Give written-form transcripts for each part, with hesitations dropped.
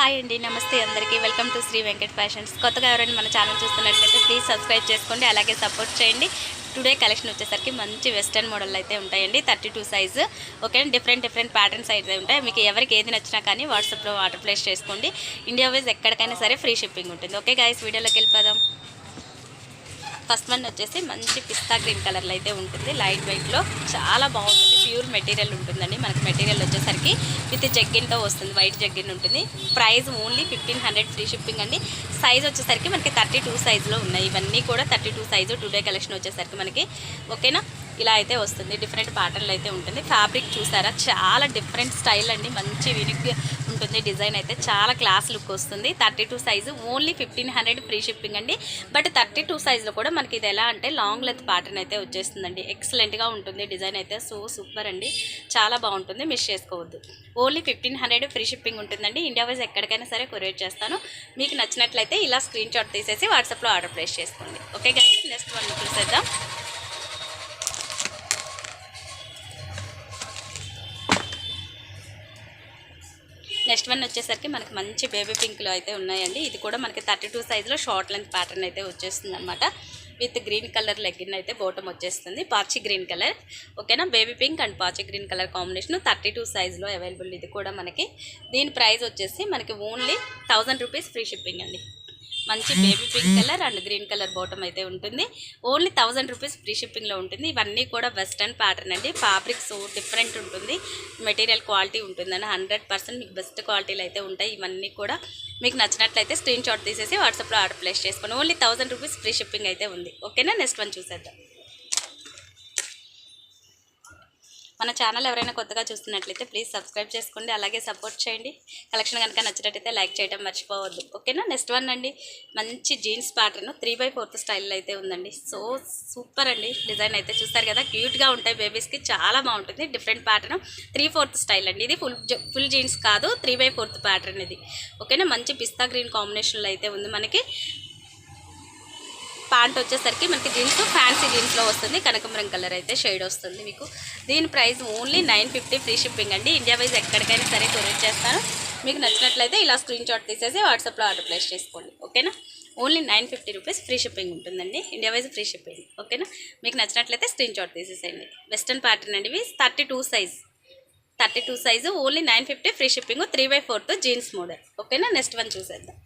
Hi అండి, నమస్తే అందరికీ. Welcome to Shri Venkat fashions. కొత్తగా ఎవరైనా మన ఛానల్ చూస్తున్నట్లయితే ప్లీజ్ సబ్స్క్రైబ్ చేసుకోండి, అలాగే సపోర్ట్ చేయండి. టుడే కలెక్షన్ వచ్చేసరికి మంచి వెస్టర్న్ మోడల్ అయితే ఉంటాయండి. 32 సైజు. ఓకే, డిఫరెంట్ ప్యాటర్న్స్ అయితే ఉంటాయి. మీకు ఎవరికి ఏది నచ్చినా కానీ వాట్సాప్లో ఆర్డర్ ప్లేస్ చేసుకోండి. ఇండియా వైజ్ ఎక్కడికైనా సరే ఫ్రీ షిప్పింగ్ ఉంటుంది. ఓకే గైస్, వీడియోలోకి వెళ్ళిపోదాం. ఫస్ట్ వన్ వచ్చేసి మంచి పిస్తా గ్రీన్ కలర్లో అయితే ఉంటుంది. లైట్ వెయిట్లో చాలా బాగుంటుంది. ప్యూర్ మెటీరియల్ ఉంటుందండి. మనకి మెటీరియల్ వచ్చేసరికి విత్ జగ్గిన్తో వస్తుంది. వైట్ జగ్గిన్ ఉంటుంది. ప్రైస్ ఓన్లీ 1500 ఫ్రీ షిప్పింగ్ అండి. సైజ్ వచ్చేసరికి మనకి 32 సైజులో ఉన్నాయి. ఇవన్నీ కూడా 32 సైజు. టుడే కలెక్షన్ వచ్చేసరికి మనకి ఓకేనా ఇలా అయితే వస్తుంది. డిఫరెంట్ ప్యాటర్న్లు అయితే ఉంటుంది. ఫ్యాబ్రిక్ చూసారా, చాలా డిఫరెంట్ స్టైల్ అండి. మంచి యూనిక్ ఉంటుంది. డిజైన్ అయితే చాలా క్లాస్ లుక్ వస్తుంది. 32 సైజు ఓన్లీ 1500 ఫ్రీ షిప్పింగ్ అండి. బట్ 32 సైజులో కూడా మనకి ఇది ఎలా అంటే లాంగ్ లెంత్ ప్యాటర్న్ అయితే వచ్చేస్తుందండి. ఎక్సలెంట్గా ఉంటుంది. డిజైన్ అయితే సూపర్ అండి. చాలా బాగుంటుంది, మిస్ చేసుకోవద్దు. ఓన్లీ 1500 ఫ్రీ షిప్పింగ్ ఉంటుందండి. ఇండియా వైజ్ ఎక్కడికైనా సరే కొరియర్ చేస్తాను. మీకు నచ్చినట్లయితే ఇలా స్క్రీన్ షాట్ తీసేసి వాట్సాప్లో ఆర్డర్ ప్లేస్ చేసుకోండి. ఓకే గైస్, నెక్స్ట్ వన్ చూసేద్దాం. నెక్స్ట్ వన్ వచ్చేసరికి మనకి మంచి బేబీ పింక్లో అయితే ఉన్నాయండి. ఇది కూడా మనకి 32 సైజులో షార్ట్ లెంత్ ప్యాటర్న్ అయితే వచ్చేస్తుంది అనమాట. విత్ గ్రీన్ కలర్ లెగ్గిన్ అయితే బాటమ్ వచ్చేస్తుంది. పాచి గ్రీన్ కలర్. ఓకేనా, బేబీ పింక్ అండ్ పాచి గ్రీన్ కలర్ కాంబినేషన్ 32 సైజులో అవైలబుల్. ఇది కూడా మనకి దీని ప్రైస్ వచ్చేసి మనకి ఓన్లీ 1000 రూపీస్ ఫ్రీ షిప్పింగ్ అండి. మంచి baby pink colour and green colour bottom అయితే ఉంటుంది. ఓన్లీ 1000 రూపీస్ ఫ్రీ షిప్పింగ్లో ఉంటుంది. ఇవన్నీ కూడా వెస్టర్న్ ప్యాటర్న్ అండి. ఫ్యాబ్రిక్ సో డిఫరెంట్ ఉంటుంది. మెటీరియల్ క్వాలిటీ ఉంటుందండి. 100% మీకు బెస్ట్ క్వాలిటీలు అయితే ఉంటాయి. ఇవన్నీ కూడా మీకు నచ్చినట్లయితే స్క్రీన్ షాట్ తీసేసి వాట్సాప్లో ఆర్డర్ ప్లేస్ చేసుకోండి. ఓన్లీ 1000 రూపీస్ ఫ్రీ షిప్పింగ్ అయితే ఉంది. ఓకేనా, నెక్స్ట్ వన్ చూసేద్దాం. మన ఛానల్ ఎవరైనా కొత్తగా చూస్తున్నట్లయితే ప్లీజ్ సబ్స్క్రైబ్ చేసుకోండి, అలాగే సపోర్ట్ చేయండి. కలెక్షన్ కనుక నచ్చినట్టయితే లైక్ చేయడం మర్చిపోవద్దు. ఓకేనా, నెక్స్ట్ వన్ అండి. మంచి జీన్స్ ప్యాటర్న్ 3/4 స్టైల్లో అయితే ఉందండి. సో సూపర్ అండి. డిజైన్ అయితే చూస్తారు కదా, క్యూట్గా ఉంటాయి. బేబీస్కి చాలా బాగుంటుంది. డిఫరెంట్ ప్యాటర్న్ 3/4 స్టైల్ అండి. ఇది ఫుల్ జీన్స్ కాదు, 3/4 ప్యాటర్న్ ఇది. ఓకేనా, మంచి పిస్తా గ్రీన్ కాంబినేషన్లో అయితే ఉంది. మనకి ప్యాంట్ వచ్చేసరికి మనకి జీన్స్ ఫ్యాన్సీ జీన్స్లో వస్తుంది. కనకమరం కలర్ అయితే షేడ్ వస్తుంది మీకు. దీని ప్రైస్ ఓన్లీ 950 ఫ్రీ షిప్పింగ్ అండి. ఇండియా వైజ్ ఎక్కడికైనా సరే కొరియర్ చేస్తాను. మీకు నచ్చినట్లయితే ఇలా స్క్రీన్ షాట్ తీసేసి వాట్సాప్లో ఆర్డర్ ప్లేస్ చేసుకోండి. ఓకేనా, ఓన్లీ 950 రూపీస్ ఫ్రీ షిప్పింగ్ ఉంటుందండి. India wise free shipping. ఓకేనా, మీకు నచ్చినట్లయితే స్క్రీన్ షాట్ తీసేసేయండి. వెస్టర్న్ ప్యాటర్న్ అండి. ఇవి 32 size only 950 free shipping. 3/4 jeans model. ఓకేనా, నెక్స్ట్ వన్ చూసేద్దాం.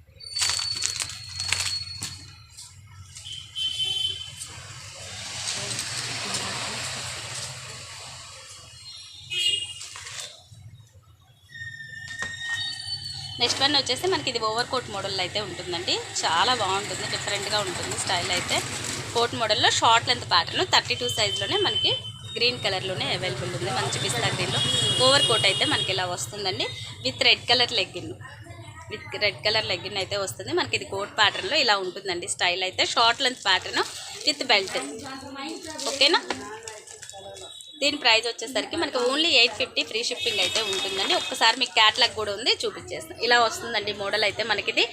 నెక్స్ట్ వన్ వచ్చేసి మనకి ఇది ఓవర్ కోట్ మోడల్ అయితే ఉంటుందండి. చాలా బాగుంటుంది. డిఫరెంట్గా ఉంటుంది స్టైల్ అయితే. కోట్ మోడల్లో షార్ట్ లెంత్ ప్యాటర్న్ 32 సైజులోనే మనకి గ్రీన్ కలర్లోనే అవైలబుల్ ఉంది. మంచి పిస్తా గ్రీన్లో ఓవర్ కోట్ అయితే మనకి ఇలా వస్తుందండి. విత్ రెడ్ కలర్ లెగ్గిన్ అయితే వస్తుంది. మనకి ఇది కోట్ ప్యాటర్న్లో ఇలా ఉంటుందండి. స్టైల్ అయితే short length pattern with belt. ఓకేనా, దీని ప్రైస్ వచ్చేసరికి మనకి ఓన్లీ 850 ఫ్రీ షిప్పింగ్ అయితే ఉంటుందండి. ఒక్కసారి మీకు క్యాట్లాగ్ కూడా ఉంది, చూపించేస్తాం. ఇలా వస్తుందండి మోడల్ అయితే. మనకి ఇది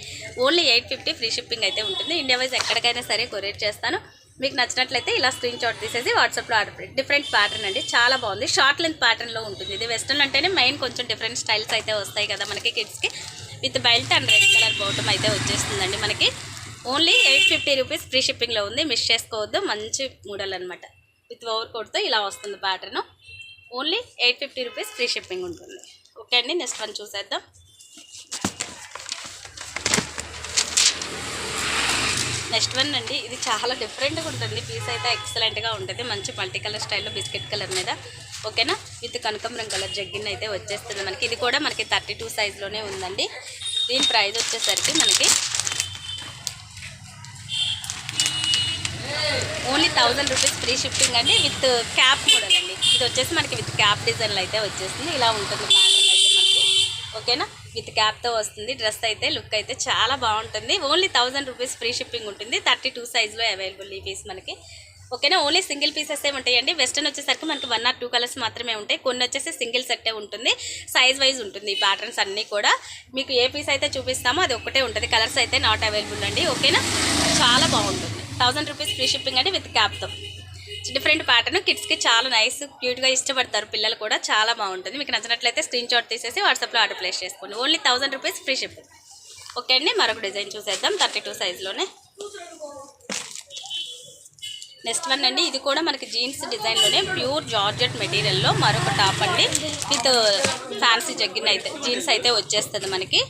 ఓన్లీ 850 ఫ్రీ షిప్పింగ్ అయితే ఉంటుంది. ఇండియా వైజ్ ఎక్కడికైనా సరే కొరియర్ చేస్తాను. మీకు నచ్చినట్లయితే ఇలా స్క్రీన్ షాట్ తీసేసి వాట్సాప్లో ఆర్డర్. డిఫరెంట్ ప్యాటర్న్ అండి, చాలా బాగుంది. షార్ట్ లెంత్ ప్యాటర్న్లో ఉంటుంది. ఇది వెస్టర్న్ అంటేనే మెయిన్ కొంచెం డిఫరెంట్ స్టైల్స్ అయితే వస్తాయి కదా మనకి కిడ్స్కి. With belt and red colour bottom అయితే వచ్చేస్తుందండి. మనకి ఓన్లీ 850 రూపీస్ ఫ్రీ షిప్పింగ్లో ఉంది. మిస్ చేసుకోవద్దు. మంచి మోడల్ అనమాట. విత్ ఓవర్ కోట్తో ఇలా వస్తుంది pattern. Only 850 rupees free shipping ఉంటుంది. ఓకే అండి, నెక్స్ట్ వన్ చూసేద్దాం. నెక్స్ట్ వన్ అండి. ఇది చాలా డిఫరెంట్గా ఉంటుంది. పీస్ అయితే ఎక్సలెంట్గా ఉంటుంది. మంచి మల్టీ కలర్ స్టైల్లో బిస్కెట్ కలర్ మీద. ఓకేనా, విత్ కనకమరం కలర్ జగ్గిన్ అయితే వచ్చేస్తుంది మనకి. ఇది కూడా మనకి 32 సైజులోనే ఉందండి. దీని ప్రైస్ వచ్చేసరికి మనకి ఓన్లీ 1000 రూపీస్ ఫ్రీ షిప్పింగ్ అండి. విత్ క్యాప్ మోడల్ అండి. ఇది వచ్చేసి మనకి విత్ క్యాప్ డిజైన్లో అయితే వచ్చేస్తుంది. ఇలా ఉంటుంది ప్యాటర్న్ అయితే మనకి. ఓకేనా, విత్ క్యాప్తో వస్తుంది. డ్రెస్ అయితే లుక్ అయితే చాలా బాగుంటుంది. ఓన్లీ 1000 రూపీస్ ఫ్రీ షిప్పింగ్ ఉంటుంది. 32 సైజులో అవైలబుల్ ఈ పీస్ మనకి. ఓకేనా, ఓన్లీ సింగిల్ పీసెస్ ఉంటాయండి. వెస్టర్న్ వచ్చేసరికి మనకి 1 or 2 కలర్స్ మాత్రమే ఉంటాయి. కొన్ని వచ్చేసి సింగిల్ సెట్టే ఉంటుంది. సైజ్ వైజ్ ఉంటుంది ఈ ప్యాటర్న్స్ అన్నీ కూడా. మీకు ఏ పీస్ అయితే చూపిస్తామో అది ఒక్కటే ఉంటుంది. కలర్స్ అయితే నాట్ అవైలబుల్ అండి. ఓకేనా, చాలా బాగుంటుంది. 1000 రూపీస్ ఫ్రీ షిప్పింగ్ అండి విత్ క్యాప్తో. Different pattern. కిడ్స్కి చాలా నైస్ క్యూట్గా ఇష్టపడతారు పిల్లలు కూడా. చాలా బాగుంటుంది. మీకు నచ్చినట్లయితే స్క్రీన్ షాట్ తీసేసి వాట్సాప్లో ఆర్డర్ ప్లేస్ చేసుకోండి. Only 1000 rupees free shipping. Okay అండి, మరొక డిజైన్ చూసేద్దాం 32 సైజులోనే. నెక్స్ట్ వన్ అండి, ఇది కూడా మనకి జీన్స్ డిజైన్లోనే ప్యూర్ జార్జెట్ మెటీరియల్లో మరొక టాప్ అండి. విత్ ఫ్యాన్సీ జగ్గిన్ అయితే జీన్స్ అయితే వచ్చేస్తుంది మనకి.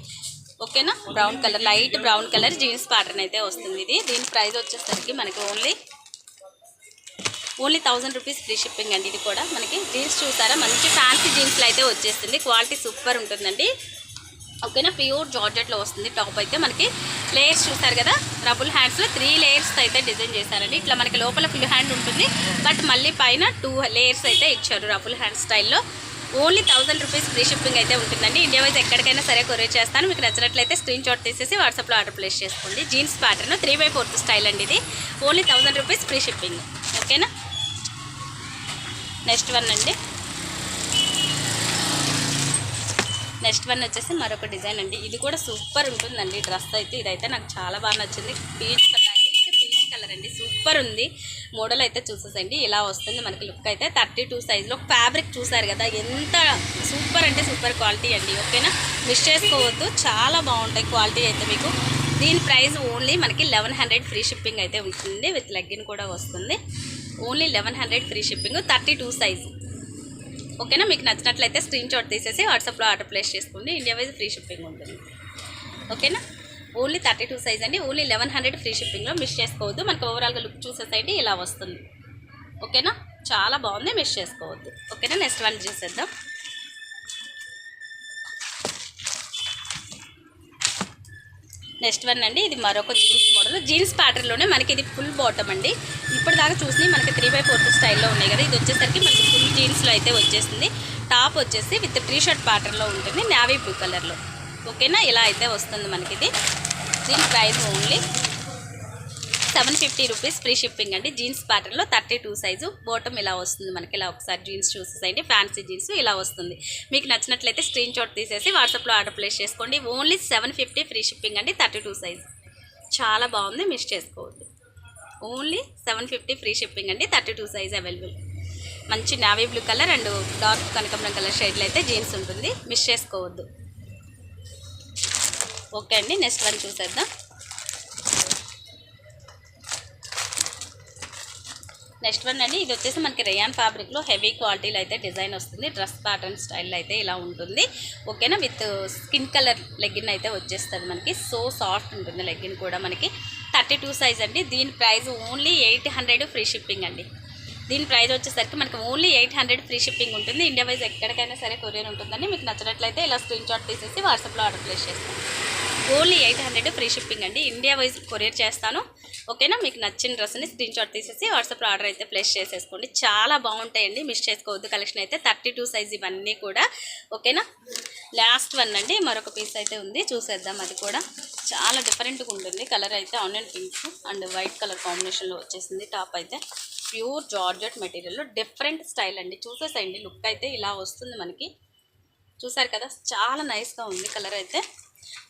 ఓకేనా, brown colour, light brown colour jeans pattern అయితే వస్తుంది ఇది. దీని ప్రైస్ వచ్చేసరికి మనకి ఓన్లీ 1000 రూపీస్ ఫ్రీ షిప్పింగ్ అండి. ఇది కూడా మనకి జీన్స్ చూసారా, మంచి ఫ్యాన్సీ జీన్స్లో అయితే వచ్చేస్తుంది. క్వాలిటీ సూపర్ ఉంటుందండి. ఓకేనా, ప్యూర్ జార్జెట్లో వస్తుంది. టాప్ అయితే మనకి లేయర్స్ చూసారు కదా, రబుల్ హ్యాండ్స్లో 3 లేయర్స్ అయితే డిజైన్ చేశారండి. ఇట్లా మనకి లోపల ఫుల్ హ్యాండ్ ఉంటుంది, బట్ మళ్ళీ పైన 2 లేయర్స్ అయితే ఇచ్చారు రబుల్ హ్యాండ్ స్టైల్లో. ఓన్లీ 1000 రూపీస్ ఫ్రీ షిప్పింగ్ అయితే ఉంటుందండి. ఇండియా వైజ్ ఎక్కడికైనా సరే కొరియర్ చేస్తాను. మీకు నచ్చినట్లయితే స్క్రీన్ షాట్ తీసేసి వాట్సాప్లో ఆర్డర్ ప్లేస్ చేసుకోండి. జీన్స్ ప్యాటర్న్ 3/4 స్టైల్ అండి ఇది. Only 1000 rupees free shipping. ఓకేనా, నెక్స్ట్ వన్ అండి. నెక్స్ట్ వన్ వచ్చేసి మరొక డిజైన్ అండి. ఇది కూడా సూపర్ ఉంటుందండి డ్రెస్ అయితే. ఇదైతే నాకు చాలా బాగా నచ్చింది. పీచ్ కలర్ అండి, సూపర్ ఉంది. మోడల్ అయితే చూసేసండి, ఇలా వస్తుంది మనకి లుక్ అయితే. 32 సైజులో ఫ్యాబ్రిక్ చూసారు కదా, ఎంత సూపర్ అంటే సూపర్ క్వాలిటీ అండి. ఓకేనా, మిస్ చేసుకోవద్దు, చాలా బాగుంటాయి క్వాలిటీ అయితే మీకు. దీని ప్రైస్ ఓన్లీ మనకి 1100 ఫ్రీ షిప్పింగ్ అయితే ఉంటుంది. విత్ లెగ్గిన్ కూడా వస్తుంది. Only 1100 free shipping, 32 size. ఓకేనా, మీకు నచ్చినట్లయితే స్క్రీన్ షాట్ తీసేసి వాట్సాప్లో ఆర్డర్ ప్లేస్ చేసుకోండి. ఇండియా వైజ్ ఫ్రీ షిప్పింగ్ ఉంటుంది. ఓకేనా, ఓన్లీ 32 సైజ్ అండి. ఓన్లీ 1100 ఫ్రీ షిప్పింగ్లో. మిస్ చేసుకోవద్దు. మనకు ఓవరాల్గా లుక్ చూసేసైతే ఇలా వస్తుంది. ఓకేనా, చాలా బాగుంది, మిస్ చేసుకోవద్దు. ఓకేనా, నెక్స్ట్ వన్ చూసేద్దాం. నెక్స్ట్ వన్ అండి, ఇది మరొక జీన్స్ మోడల్. జీన్స్ ప్యాటర్న్లోనే మనకి ఇది ఫుల్ బాటమ్ అండి. ఇప్పుడు దాకా చూసి మనకి 3/4 స్టైల్లో ఉన్నాయి కదా, ఇది వచ్చేసరికి మనకి ఫుల్ జీన్స్లో అయితే వచ్చేసింది. టాప్ వచ్చేసి విత్ టీ షర్ట్ ప్యాటర్న్లో ఉంటుంది, నేవీ బ్లూ కలర్లో. ఓకేనా, ఇలా అయితే వస్తుంది మనకి ఇది. దీని price only 750 rupees free shipping అండి. జీన్స్ ప్యాటర్న్లో 32 సైజు. బాటమ్ ఇలా వస్తుంది మనకి. ఇలా ఒకసారి జీన్స్ చూసేసండి, ఫ్యాన్సీ జీన్స్ ఇలా వస్తుంది. మీకు నచ్చినట్లయితే స్క్రీన్ షాట్ తీసేసి వాట్సాప్లో ఆర్డర్ ప్లేస్ చేసుకోండి. ఓన్లీ 750 ఫ్రీ షిప్పింగ్ అండి. 32 సైజు, చాలా బాగుంది, మిస్ చేసుకోవద్దు. ఓన్లీ 750 ఫ్రీ షిప్పింగ్ అండి. 32 సైజ్ అవైలబుల్. మంచి navy blue colour and dark కనకాంబరం కలర్ షేడ్లో అయితే జీన్స్ ఉంటుంది, మిస్ చేసుకోవద్దు. ఓకే అండి, నెక్స్ట్ వన్ చూసేద్దాం. నెక్స్ట్ వన్ అండి, ఇది వచ్చేసి మనకి రేయాన్ ఫ్యాబ్రిక్లో హెవీ క్వాలిటీలో అయితే డిజైన్ వస్తుంది. డ్రెస్ ప్యాటర్న్ స్టైల్ అయితే ఇలా ఉంటుంది. ఓకేనా, విత్ స్కిన్ కలర్ లెగ్గిన్ అయితే వచ్చేస్తుంది మనకి. సో సాఫ్ట్ ఉంటుంది లెగ్గిన్ కూడా మనకి. 32 సైజ్ అండి. దీని ప్రైస్ ఓన్లీ 800 ఫ్రీ షిప్పింగ్ అండి. దీని ప్రైస్ వచ్చేసరికి మనకి ఓన్లీ 800 ఫ్రీ షిప్పింగ్ ఉంటుంది. ఇండియా వైజ్ ఎక్కడికైనా సరే కొరియర్ ఉంటుందండి. మీకు నచ్చినట్లయితే ఇలా స్క్రీన్ షాట్ తీసేసి వాట్సాప్లో ఆర్డర్ ప్లేస్ చేస్తాను. ఓన్లీ 800 ఫ్రీ షిప్పింగ్ అండి. ఇండియా వైజ్ కొరియర్ చేస్తాను. ఓకేనా, మీకు నచ్చిన డ్రెస్ని స్క్రీన్ షాట్ తీసేసి వాట్సాప్లో ఆర్డర్ అయితే ప్లేస్ చేసేసుకోండి. చాలా బాగుంటాయండి, మిస్ చేసుకోవద్దు. కలెక్షన్ అయితే 32 సైజ్ ఇవన్నీ కూడా. ఓకేనా, లాస్ట్ వన్ అండి, మరొక పీస్ అయితే ఉంది, చూసేద్దాం. అది కూడా చాలా డిఫరెంట్గా ఉంటుంది. కలర్ అయితే onion pink and white colour కాంబినేషన్లో వచ్చేసింది. టాప్ అయితే ప్యూర్ జార్జెట్ మెటీరియల్లో డిఫరెంట్ స్టైల్ అండి. చూసేసండి, లుక్ అయితే ఇలా వస్తుంది మనకి. చూసారు కదా, చాలా నైస్గా ఉంది కలర్ అయితే.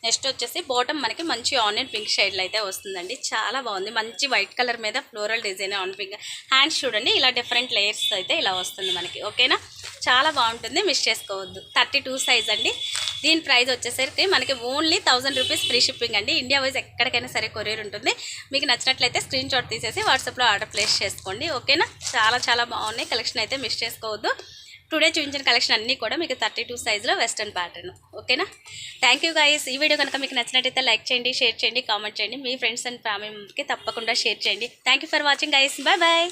నెక్స్ట్ వచ్చేసి బాటమ్ మనకి మంచి ఆనియన్ పింక్ షేడ్లో అయితే వస్తుందండి. చాలా బాగుంది, మంచి వైట్ కలర్ మీద floral design onion pink. Hands చూడండి, ఇలా డిఫరెంట్ లేయర్స్ అయితే ఇలా వస్తుంది మనకి. ఓకేనా, చాలా బాగుంటుంది, మిస్ చేసుకోవద్దు. 32 సైజ్ అండి. దీని ప్రైస్ వచ్చేసరికి మనకి ఓన్లీ 1000 రూపీస్ ఫ్రీ షిప్పింగ్ అండి. ఇండియా వైజ్ ఎక్కడికైనా సరే కొరియర్ ఉంటుంది. మీకు నచ్చినట్లయితే స్క్రీన్ షాట్ తీసేసి వాట్సాప్లో ఆర్డర్ ప్లేస్ చేసుకోండి. ఓకేనా, చాలా చాలా బాగున్నాయి కలెక్షన్ అయితే, మిస్ చేసుకోవద్దు. టుడే చూపించిన కలెక్షన్ అన్నీ కూడా మీకు 32 సైజులో వెస్టర్న్ ప్యాటర్న్. ఓకేనా, థ్యాంక్ యూ గైస్. ఈ వీడియో కనుక మీకు నచ్చినట్టయితే లైక్ చేయండి, షేర్ చేయండి, కామెంట్ చేయండి. మీ ఫ్రెండ్స్ అండ్ ఫ్యామిలీ మెంబర్స్కి తప్పకుండా షేర్ చేయండి. Thank you for watching guys. Bye bye.